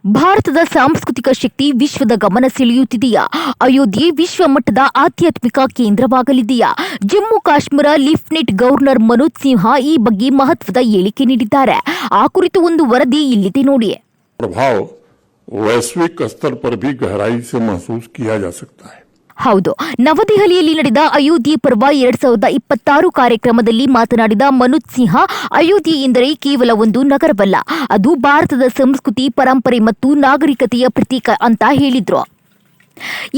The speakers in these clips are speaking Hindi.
ಭಾರತದ ಸಾಂಸ್ಕೃತಿಕ ಶಕ್ತಿ ವಿಶ್ವದ ಗಮನ ಸೆಳೆಯುತ್ತಿದೆಯಾ? ಅಯೋಧ್ಯೆ ವಿಶ್ವ ಮಟ್ಟದ ಆಧ್ಯಾತ್ಮಿಕ ಕೇಂದ್ರವಾಗಲಿದೆಯಾ? ಜಮ್ಮು ಕಾಶ್ಮೀರ ಲೆಫ್ಟಿನೆಂಟ್ ಗವರ್ನರ್ ಮನೋಜ್ ಸಿನ್ಹಾ ಈ ಬಗ್ಗೆ ಮಹತ್ವದ ಹೇಳಿಕೆ ನೀಡಿದ್ದಾರೆ. ಆ ಕುರಿತು ಒಂದು ವರದಿ ಇಲ್ಲಿದೆ ನೋಡಿ. प्रभाव वैश्विक स्तर पर भी गहराई से महसूस किया जा सकता है. ಹೌದು, ನವದೆಹಲಿಯಲ್ಲಿ ನಡೆದ ಅಯೋಧ್ಯೆ ಪರ್ವ 2026 ಕಾರ್ಯಕ್ರಮದಲ್ಲಿ ಮಾತನಾಡಿದ ಮನೋಜ್ ಸಿನ್ಹಾ, ಅಯೋಧ್ಯೆ ಎಂದರೆ ಕೇವಲ ಒಂದು ನಗರವಲ್ಲ, ಅದು ಭಾರತದ ಸಂಸ್ಕೃತಿ, ಪರಂಪರೆ ಮತ್ತು ನಾಗರಿಕತೆಯ ಪ್ರತೀಕ ಅಂತ ಹೇಳಿದ್ರು.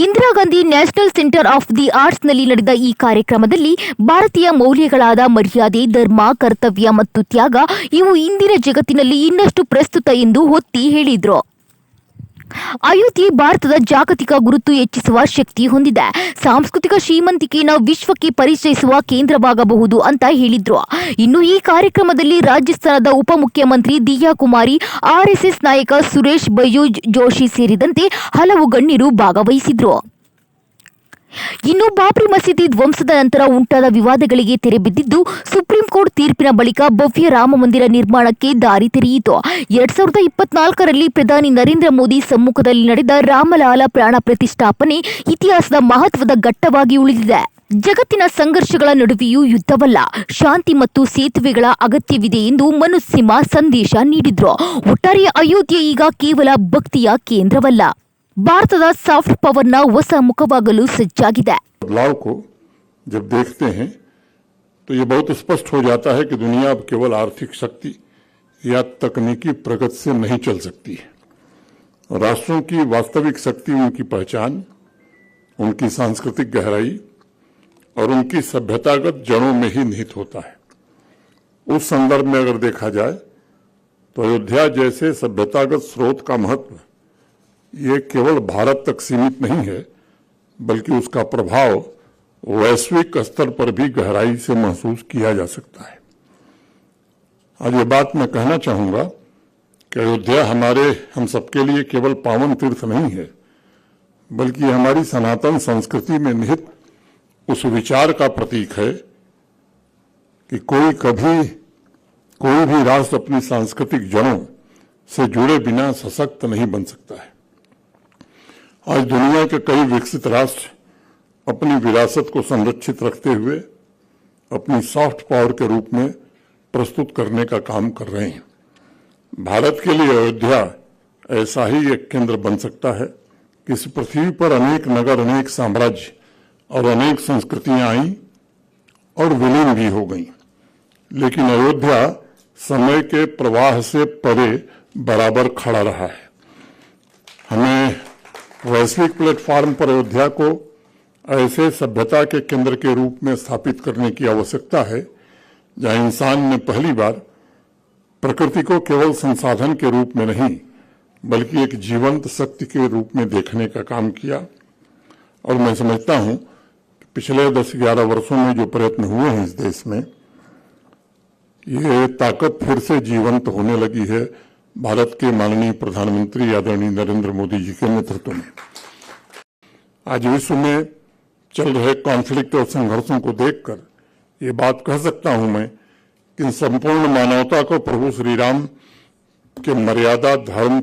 Indira Gandhi national centre of the ಆರ್ಟ್ಸ್ನಲ್ಲಿ ನಡೆದ ಈ ಕಾರ್ಯಕ್ರಮದಲ್ಲಿ ಭಾರತೀಯ ಮೌಲ್ಯಗಳಾದ ಮರ್ಯಾದೆ, ಧರ್ಮ, ಕರ್ತವ್ಯ ಮತ್ತು ತ್ಯಾಗ ಇವು ಇಂದಿನ ಜಗತ್ತಿನಲ್ಲಿ ಇನ್ನಷ್ಟು ಪ್ರಸ್ತುತ ಎಂದು ಒತ್ತಿ ಹೇಳಿದ್ರು. ಅಯೋಧ್ಯೆ ಭಾರತದ ಜಾಗತಿಕ ಗುರುತು ಹೆಚ್ಚಿಸುವ ಶಕ್ತಿ ಹೊಂದಿದೆ, ಸಾಂಸ್ಕೃತಿಕ ಶ್ರೀಮಂತಿಕೆಯನ್ನು ವಿಶ್ವಕ್ಕೆ ಪರಿಚಯಿಸುವ ಕೇಂದ್ರವಾಗಬಹುದು ಅಂತ ಹೇಳಿದ್ರು. ಇನ್ನು ಈ ಕಾರ್ಯಕ್ರಮದಲ್ಲಿ ರಾಜಸ್ಥಾನದ ಉಪಮುಖ್ಯಮಂತ್ರಿ ದಿಯಾ ಕುಮಾರಿ, ಆರ್ಎಸ್ಎಸ್ ನಾಯಕ ಸುರೇಶ್ ಬೈಜು ಜೋಶಿ ಸೇರಿದಂತೆ ಹಲವು ಗಣ್ಯರು ಭಾಗವಹಿಸಿದ್ರು. ಇನ್ನು ಬಾಬ್ರಿ ಮಸೀದಿ ಧ್ವಂಸದ ನಂತರ ಉಂಟಾದ ವಿವಾದಗಳಿಗೆ ತೆರೆ ಬಿದ್ದಿದ್ದು, ಸುಪ್ರೀಂ ಕೋರ್ಟ್ ತೀರ್ಪಿನ ಬಳಿಕ ಭವ್ಯ ರಾಮ ಮಂದಿರ ನಿರ್ಮಾಣಕ್ಕೆ ದಾರಿ ತೆರೆಯಿತು. 2024ರಲ್ಲಿ ಪ್ರಧಾನಿ ನರೇಂದ್ರ ಮೋದಿ ಸಮ್ಮುಖದಲ್ಲಿ ನಡೆದ ರಾಮಲಾಲ ಪ್ರಾಣ ಪ್ರತಿಷ್ಠಾಪನೆ ಇತಿಹಾಸದ ಮಹತ್ವದ ಘಟ್ಟವಾಗಿ ಉಳಿದಿದೆ. ಜಗತ್ತಿನ ಸಂಘರ್ಷಗಳ ನಡುವೆಯೂ ಯುದ್ಧವಲ್ಲ, ಶಾಂತಿ ಮತ್ತು ಸೇತುವೆಗಳ ಅಗತ್ಯವಿದೆ ಎಂದು ಮನೋಜ್ ಸಿನ್ಹಾ ಸಂದೇಶ ನೀಡಿದ್ರು. ಒಟ್ಟಾರೆ ಅಯೋಧ್ಯೆ ಈಗ ಕೇವಲ ಭಕ್ತಿಯ ಕೇಂದ್ರವಲ್ಲ, ಭಾರತದ ಸಾಫ್ಟ್ ಪವರ್ನ ಹೊಸ ಮುಖವಾಗಲು सज्जाಗಿದೆ. बदलाव को जब देखते हैं तो ये बहुत स्पष्ट हो जाता है कि दुनिया अब केवल आर्थिक शक्ति या तकनीकी प्रगति से नहीं चल सकती है. राष्ट्रों की वास्तविक शक्ति उनकी पहचान, उनकी सांस्कृतिक गहराई और उनकी सभ्यतागत जड़ों में ही निहित होता है. उस संदर्भ में अगर देखा जाए तो अयोध्या जैसे सभ्यतागत स्रोत का महत्व ये केवल भारत तक सीमित नहीं है, बल्कि उसका प्रभाव वैश्विक स्तर पर भी गहराई से महसूस किया जा सकता है. आज ये बात मैं कहना चाहूंगा कि अयोध्या हम सबके लिए केवल पावन तीर्थ नहीं है, बल्कि हमारी सनातन संस्कृति में निहित उस विचार का प्रतीक है कि कोई भी राष्ट्र अपनी सांस्कृतिक जड़ों से जुड़े बिना सशक्त नहीं बन सकता है. आज दुनिया के कई विकसित राष्ट्र अपनी विरासत को संरक्षित रखते हुए अपनी सॉफ्ट पावर के रूप में प्रस्तुत करने का काम कर रहे हैं. भारत के लिए अयोध्या ऐसा ही एक केंद्र बन सकता है कि इस पृथ्वी पर अनेक नगर, अनेक साम्राज्य और अनेक संस्कृतियां आईं और विलीन भी हो गईं, लेकिन अयोध्या समय के प्रवाह से परे बराबर खड़ा रहा है. हमें वैश्विक प्लेटफॉर्म पर अयोध्या को ऐसे सभ्यता के केंद्र के रूप में स्थापित करने की आवश्यकता है जहां इंसान ने पहली बार प्रकृति को केवल संसाधन के रूप में नहीं, बल्कि एक जीवंत शक्ति के रूप में देखने का काम किया. और मैं समझता हूं कि पिछले 10-11 वर्षों में जो प्रयत्न हुए हैं इस देश में, ये ताकत फिर से जीवंत होने लगी है भारत के माननीय प्रधानमंत्री आदरणीय नरेंद्र मोदी जी के नेतृत्व में. आज विश्व में चल रहे कॉन्फ्लिक्ट और संघर्षों को देखकर ये बात कह सकता हूं मैं कि संपूर्ण मानवता को प्रभु श्री राम के मर्यादा, धर्म